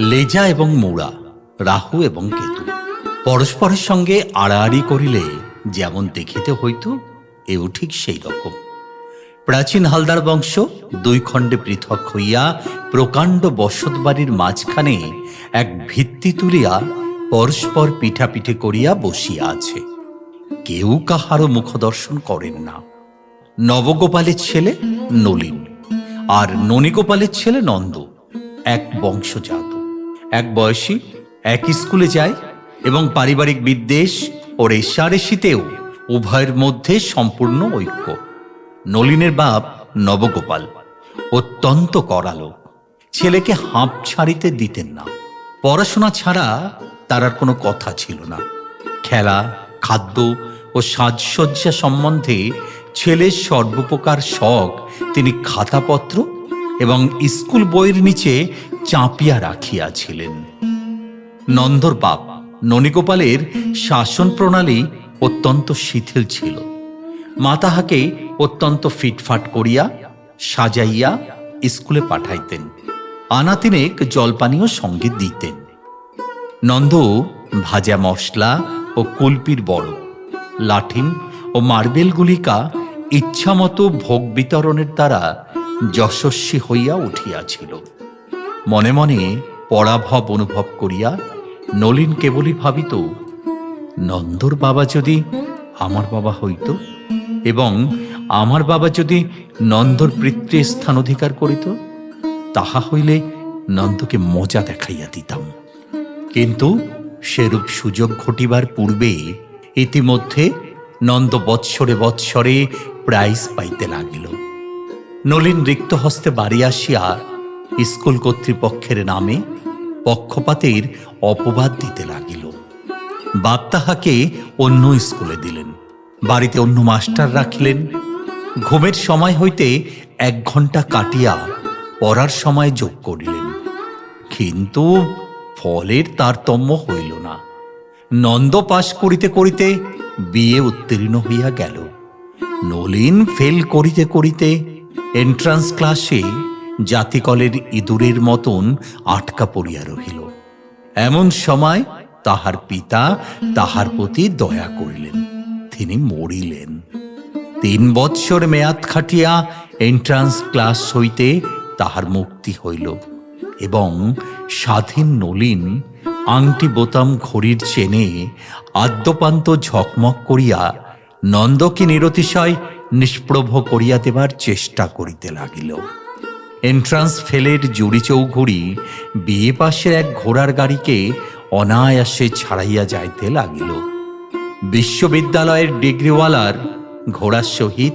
লেজা এবং মোড়া, রাহু এবং কেতু পরস্পরের সঙ্গে আড়াআড়ি করিলে যেমন দেখিতে হইত, এও ঠিক সেই রকম। প্রাচীন হালদার বংশ দুই খণ্ডে পৃথক হইয়া প্রকাণ্ড বসতবাড়ির মাঝখানে এক ভিত্তি তুলিয়া পরস্পর পিঠাপিঠি করিয়া বসিয়া আছে। কেউ কাহারও মুখদর্শন করেন না। নবগোপালের ছেলে নলিন আর ননীগোপালের ছেলে নন্দ এক বংশজাত, এক বয়সী, এক স্কুলে যায় এবং পারিবারিক বিদ্বেষ ও রেষারেষিতেও উভয়ের মধ্যে সম্পূর্ণ ঐক্য। নলিনের বাপ নবগোপাল অত্যন্ত করালো, ছেলেকে হাঁপ ছাড়িতে দিতেন না। পড়াশোনা ছাড়া তার আর কোনো কথা ছিল না। খেলা, খাদ্য ও সাজসজ্জা সম্বন্ধে ছেলের সর্বপ্রকার শখ তিনি খাতাপত্র এবং স্কুল বইয়ের নিচে চাপিয়া রাখিয়াছিলেন। নন্দর বাপ ননীগোপালের শাসন প্রণালী অত্যন্ত শিথিল ছিল। মা তাহাকে অত্যন্ত ফিটফাট করিয়া সাজাইয়া স্কুলে পাঠাইতেন, আনাতিনেক জলপানীয় সঙ্গে দিতেন। নন্দ ভাজা মশলা ও কুলপির বড়, লাঠিম ও মার্বেল গুলিকা ইচ্ছামতো ভোগ বিতরণের দ্বারা যশস্বী হইয়া উঠিয়াছিল। মনে মনে পরাভব অনুভব করিয়া নলিন কেবলই ভাবিত, নন্দর বাবা যদি আমার বাবা হইত এবং আমার বাবা যদি নন্দর পিতৃস্থান অধিকার করিত, তাহা হইলে নন্দকে মজা দেখাইয়া দিতাম। কিন্তু সেরূপ সুযোগ ঘটিবার পূর্বে ইতিমধ্যে নন্দ বৎসরে বৎসরে প্রাইজ পাইতে লাগিল। নলিন রিক্ত হস্তে বাড়ি আসিয়া স্কুল কর্তৃপক্ষের নামে পক্ষপাতের অপবাদ দিতে লাগিল। বাপ তাহাকে অন্য স্কুলে দিলেন, বাড়িতে অন্য মাস্টার রাখিলেন। ঘুমের সময় হইতে 1 ঘণ্টা কাটিয়া পড়ার সময় যোগ করিলেন, কিন্তু ফলের তারতম্য হইল না। নন্দ পাশ করিতে করিতে বিয়ে উত্তীর্ণ হইয়া গেল। নলিন ফেল করিতে করিতে এন্ট্রান্স ক্লাসে জাতিকলের ইঁদুরের মতন আটকা পড়িয়া রহিল। এমন সময় তাহার পিতা তাহার প্রতি দয়া করিলেন, তিনি মরিলেন। 3 বৎসর মেয়াদ খাটিয়া এন্ট্রান্স ক্লাস হইতে তাহার মুক্তি হইল এবং স্বাধীন নলিন আংটি বোতাম ঘড়ির চেনে আদ্যপান্ত ঝকমক করিয়া নন্দকে নিরতিশয় নিষ্প্রভ করিয়া দেবার চেষ্টা করিতে লাগিল। এন্ট্রান্স ফেলের জুড়ি চৌঘুড়ি বিয়ে পাশের এক ঘোড়ার গাড়িকে অনায়াসে ছাড়াইয়া যাইতে লাগিল। বিশ্ববিদ্যালয়ের ডিগ্রিওয়ালার ঘোড়ার সহিত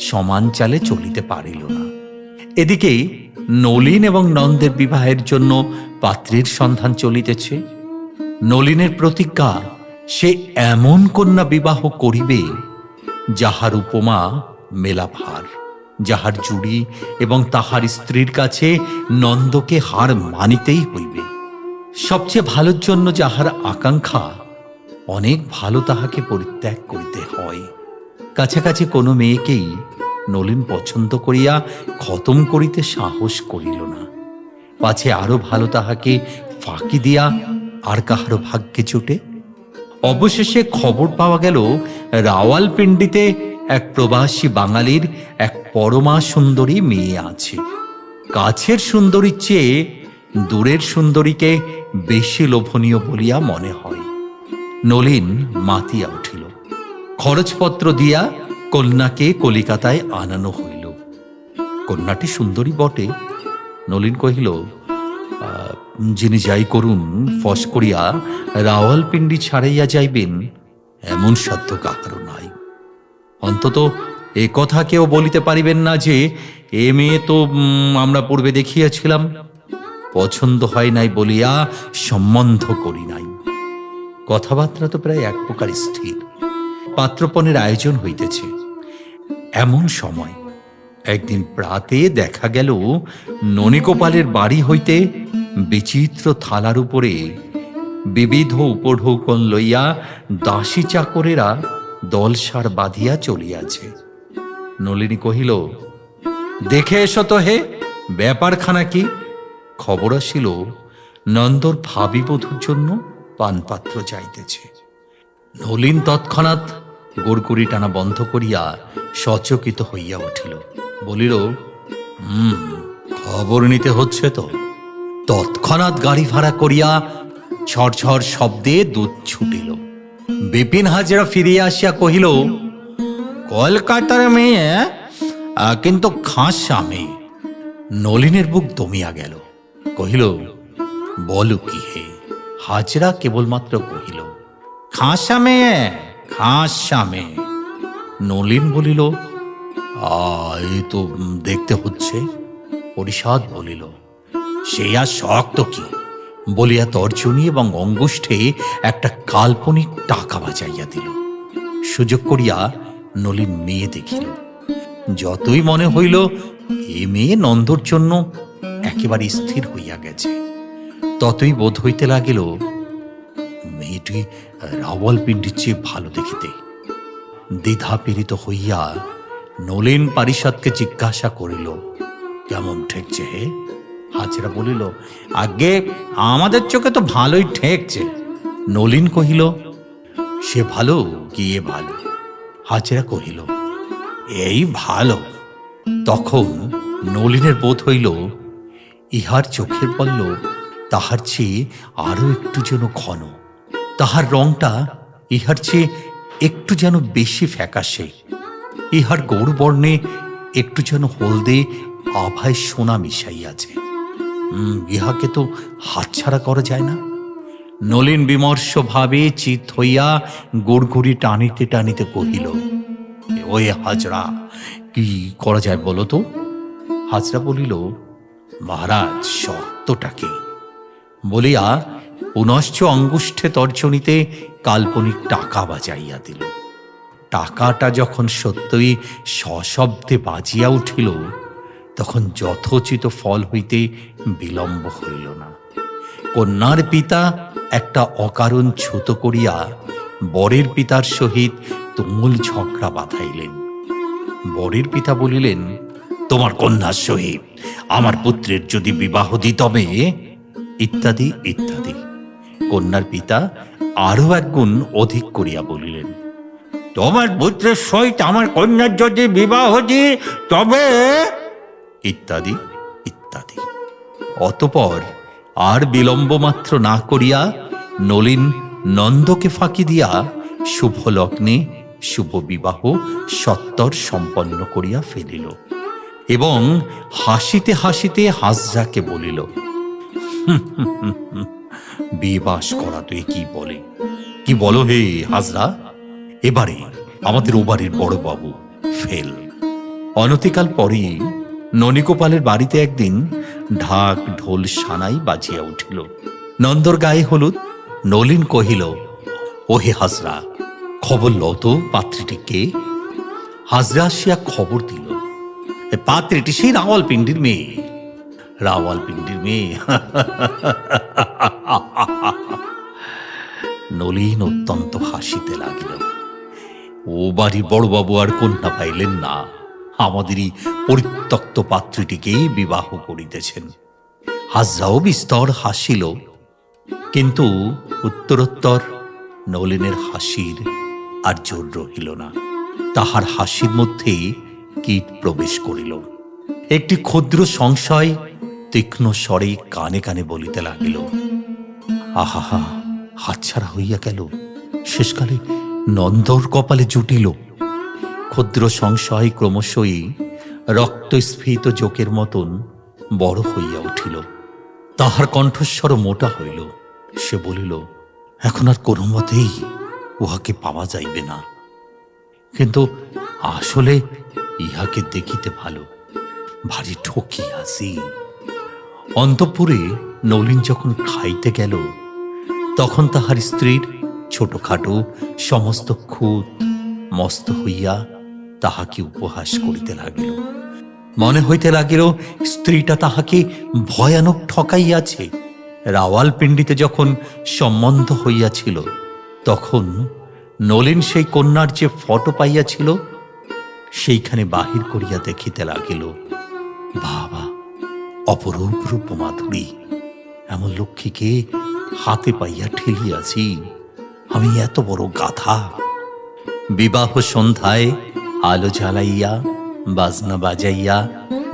সমান চালে চলিতে পারিল না। এদিকে নলিন এবং নন্দের বিবাহের জন্য পাত্রীর সন্ধান চলিতেছে। নলিনের প্রতিজ্ঞা, সে এমন কন্যা বিবাহ করিবে যাহার উপমা মেলাভার, যাহার জুড়ি এবং তাহার স্ত্রীর কাছে নন্দকে হার মানিতেই হইবে। সবচেয়ে ভালোর জন্য যাহার আকাঙ্ক্ষা, অনেক ভালো তাহাকে পরিত্যাগ করিতে হয়। কাছাকাছি কোনো মেয়েকেই নলিন পছন্দ করিয়া খতম করিতে সাহস করিল না, পাছে আরো ভালো তাহাকে ফাঁকি দিয়া আর কাহারও ভাগ্যে জোটে। অবশেষে খবর পাওয়া গেল, রাওয়ালপিন্ডিতে এক প্রবাসী বাঙালির এক পরমা সুন্দরী মেয়ে আছে। কাছের সুন্দরীর চেয়ে দূরের সুন্দরীকে বেশি লোভনীয় বলিয়া মনে হয়। নলিন মাতিয়া উঠিল। খরচপত্র দিয়া কন্যাকে কলিকাতায় আনানো হইল। কন্যাটি সুন্দরী বটে। নলিন কহিল, যিনি যাই করুন, ফস করিয়া রাওয়ালপিন্ডি ছাড়াইয়া যাইবেন এমন সাধ্য কাহারও নাই। অন্তত এ কথা কেউ বলিতে পারিবেন না যে এ মেয়ে তো আমরা পূর্বে দেখিয়াছিলাম, পছন্দ হয় নাই বলিয়া সম্বন্ধ করি নাই। কথাবার্তা তো প্রায় এক প্রকার স্থির। পাত্রপণের আয়োজন হইতেছে। এমন সময় একদিন প্রাতে দেখা গেল, ননীগোপালের বাড়ি হইতে বিচিত্র থালার উপরে বিবিধ উপঢৌকন লইয়া দাসী চাকরেরা দলসার বাঁধিয়া চলিয়াছে। নলিনী কহিল, দেখে এসো তো হে, ব্যাপারখানা কি? খবর আসিল, নন্দর ভাবি বধূর জন্য পানপাত্র চাইতেছে। নলিন তৎক্ষণাৎ গুড়গুড়ি টানা বন্ধ করিয়া সচকিত হইয়া উঠিল, বলিল, খবর নিতে হচ্ছে তো। তৎক্ষণাৎ গাড়ি ভাড়া করিয়া ঝরঝর শব্দে দুধ ছুটিল। বিপিন হাজরা ফিরিয়া আসিয়া কহিল, কলকাতার মেয়ে, কিন্তু খাসা মেয়ে। নলিনের বুক দমিয়া গেল, কহিল, বলো কি হে? হাজরা কেবলমাত্র কহিল, খাসা মেয়ে, খাসা মেয়ে। নলিন বলিল, এই তো দেখতে হচ্ছে। পরিষদ বলিল, সে আর শক্ত কি বলিয়া তর্জনী এবং অঙ্গুষ্ঠে একটা কাল্পনিক টাকা বাজাইয়া দিল। সুযোগ করিয়া নলিন মেয়ে দেখিল। যতই মনে হইল এ মেয়ে নন্দর জন্য একেবারে স্থির হইয়া গেছে, ততই বোধ হইতে লাগিল মেয়েটি রাওয়ালপিন্ডির চেয়ে ভালো দেখিতে। দ্বিধা পীড়িত হইয়া নলিন পারিষদকে জিজ্ঞাসা করিল, কেমন ঠেকছে হে? হাজরা বলিল, আগে আমাদের চোখে তো ভালোই ঠেকছে। নলিন কহিল, সে ভালো কি এ ভালো? হাজরা কহিল, এই ভালো। তখন নলিনের বোধ হইল ইহার চোখের পল্লব তাহার চেয়ে আরো একটু যেন ঘন, তাহার রংটা ইহার চেয়ে একটু যেন বেশি ফ্যাকাশে, ইহার গৌরবর্ণে একটু যেন হলদে আভায় সোনা মিশাইয়াছে। ইহাকে তো হাতছাড়া করা যায় না। নলিন বিমর্ষ ভাবে চিত হইয়া গুড়গুড়ি টানিতে টানিতে কহিল, ওই হাজরা, কি করা যায় বলো তো? হাজরা বলিল, মহারাজ শর্তটাকে বলিয়া পুনশ্চ অঙ্গুষ্ঠে তর্জনীতে কাল্পনিক টাকা বাজাইয়া দিল। টাকাটা যখন সত্যই সশব্দে বাজিয়া উঠিল, তখন যথোচিত ফল হইতে বিলম্ব হইল না। কন্যার পিতা একটা অকারণ ছুতো করিয়া বরের পিতার সহিত তুমুল ঝগড়া বাঁধাইলেন। বরের পিতা বলিলেন, তোমার কন্যার সহিত আমার পুত্রের যদি বিবাহ দিতবে, ইত্যাদি ইত্যাদি। কন্যার পিতা আরো একগুণ অধিক করিয়া বলিলেন, তোমার পুত্রের সহিত আমার কন্যার যদি বিবাহ দি তবে, ইত্যাদি ইত্যাদি। অতঃপর আর বিলম্ব মাত্র না করিয়া নলিন নন্দকে ফাঁকি দিয়া শুভ লগ্নে শুভ বিবাহ সত্বর সম্পন্ন করিয়া ফেলিল এবং হাসিতে হাসিতে হাজরাকে বলিল, বিবাস করা তো কি বলে, কি বলো হে হাজরা? এবারে আমাদের ওবারের বড় বাবু ফেল। অনতিকাল পরেই ননীগোপালের বাড়িতে একদিন ঢাক ঢোল সানাই বাজিয়া উঠিল। নন্দর গায়ে হলুদ। নলিন কহিল, ওহে হাজরা, খবর লও তো পাত্রীটিকে। হাজরা আসিয়া খবর দিল, পাত্রীটি সেই রাওয়ালপিন্ডির মেয়ে। রাওয়ালপিন্ডির মেয়ে? নলিন অত্যন্ত হাসিতে লাগিল। ও বাড়ির বড়বাবু আর কন্যা পাইলেন না, আমাদেরই পরিত্যক্ত পাত্রীটিকেই বিবাহ করিতেছেন। হাজরাও বিস্তর হাসিল, কিন্তু উত্তরোত্তর নলিনের হাসির আর জোর রহিল না। তাহার হাসির মধ্যে কীট প্রবেশ করিল। একটি ক্ষুদ্র সংশয় তীক্ষ্ণ স্বরে কানে কানে বলিতে লাগিল, আহা, হাতছাড়া হইয়া গেল, শেষকালে নন্দর কপালে জুটিল। ক্ষুদ্র সংশয় ক্রমশই রক্তস্ফীত জোকের মতন বড় হইয়া উঠিল। তাহার কণ্ঠস্বর মোটা হইল। সে বলিল, এখন আর কোনো মতেই উহাকে পাওয়া যাইবে না, কিন্তু আসলে ইহাকে দেখিতে ভালো, ভারী ঠকিয়াছি। অন্তঃপুরে নলিন যখন খাইতে গেল, তখন তাহার স্ত্রীর ছোটখাটো সমস্ত খুঁত মস্ত হইয়া তাহাকে উপহাস করিতে লাগিল। মনে হইতে লাগিল স্ত্রীটা তাহাকে ভয়ানক ঠকাইয়াছে। রাওয়ালপিন্ডিতে যখন সম্বন্ধ হইয়াছিল, তখন নলিন সেই কন্যার যে ফটো পাইয়াছিল, সেইখানে বাহির করিয়া দেখিতে লাগিল, বাবা, অপরূপ রূপমাধুরী, এমন লক্ষ্মীকে হাতে পাইয়া ঠেলিয়াছি আমি এত বড় গাধা। বিবাহ সন্ধ্যায় আলো জ্বালাইয়া বাজনা বাজাইয়া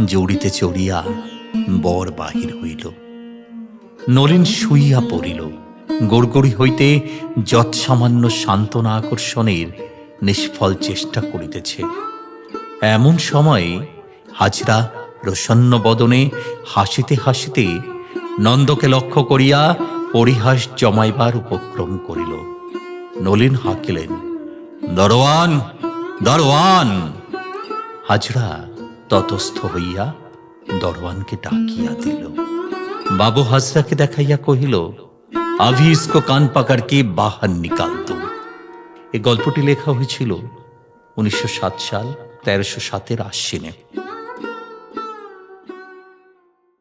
জড়িতে চড়িয়া বর বাহির হইল। নলিন শুইয়া পড়িল। গড়গড়ি হইতে যৎসামান্য সান্ত্বনা আকর্ষণের নিষ্ফল চেষ্টা করিতেছে। এমন সময়ে হাজরা প্রসন্ন বদনে হাসিতে হাসিতে নন্দকে লক্ষ্য করিয়া পরিহাস জমাইবার উপক্রম করিল। নলিন হাঁকিলেন, দরওয়ান, দরওয়ান। হাজরা ততস্থ হইয়া দরওয়ানকে ডাকিয়া দিল। বাবু হাজরাকে দেখাইয়া কহিল, আভি ইসকো কান পাকার কে বাহার নিকাল দো। এই গল্পটি লেখা হয়েছিল 1907 সাল 1307 আশ্বিনে।